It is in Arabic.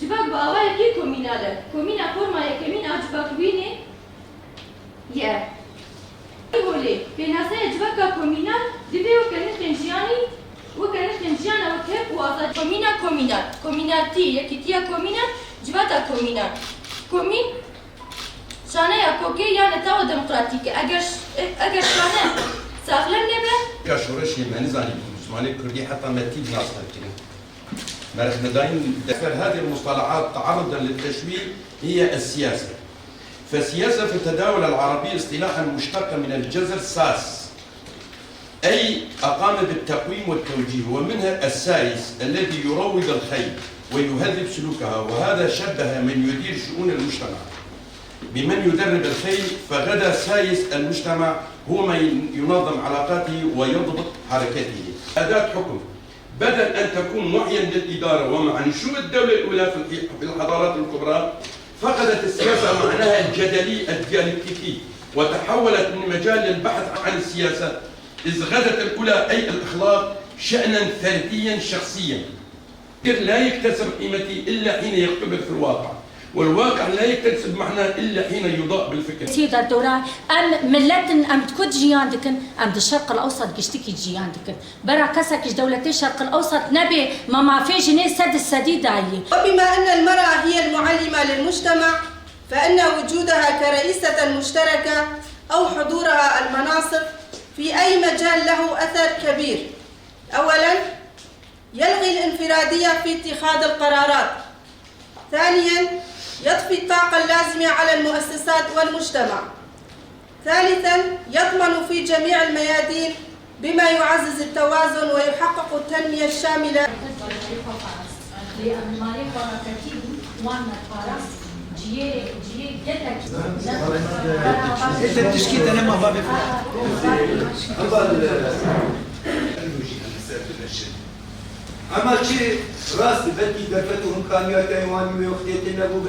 جباك بأوايا كي كومينالة كومينا فورما يا كمينا جباك ويني يا هولي بيناسا جباك كومينال دبي وكانت تنجياني وكانت تنجيانا وكيف وازا كوميناتي يكتيا كومينا جباتا كومين شانه يا كوكي يعني تاو ديمقراطيكي اگر شانه ساغلم نبه كشورش يماني زاني بمسماني كردي حتى ما تيجي ناصر كده مرحنا دايم هذه المصطلحات تعرضا للتشويه هي السياسة. فالسياسة في التداول العربي اصطلاحا مشتقة من الجذر ساس، أي أقام بالتقويم والتوجيه، ومنها السايس الذي يروض الخيل ويهذب سلوكها، وهذا شبه من يدير شؤون المجتمع بمن يدرب الخيل، فغدا سايس المجتمع هو من ينظم علاقاته ويضبط حركته. أداة حكم بدل أن تكون وحيا للإدارة ومع نشوء الدولة الأولى في الحضارات الكبرى، فقدت السياسة معناها الجدلي الديالكتيكي وتحولت من مجال للبحث عن السياسة، إذ غدت الأولى أي الأخلاق شأنا فرديا شخصيا لا يكتسب قيمته إلا حين يختبر في الواقع، والواقع لا يكتسب معناه إلا حين يضاء بالفكر. سيدة الدورة أم ملتن أم تكون جياندكن أم الشرق الأوسط قشتكي جياندكن برا كسك دولتي الشرق الأوسط نبي ما في جنيه سد السديد عليه. وبما أن المرأة هي المعلمة للمجتمع، فإن وجودها كرئيسة مشتركة أو حضورها المناصب في أي مجال له أثر كبير. أولاً يلغي الانفرادية في اتخاذ القرارات. ثانياً يضفي الطاقة اللازمة على المؤسسات والمجتمع. ثالثاً يضمن في جميع الميادين بما يعزز التوازن ويحقق التنمية الشاملة. اما چه راست بلکی گرفتو امکانیات ایوانی و اختیار نبود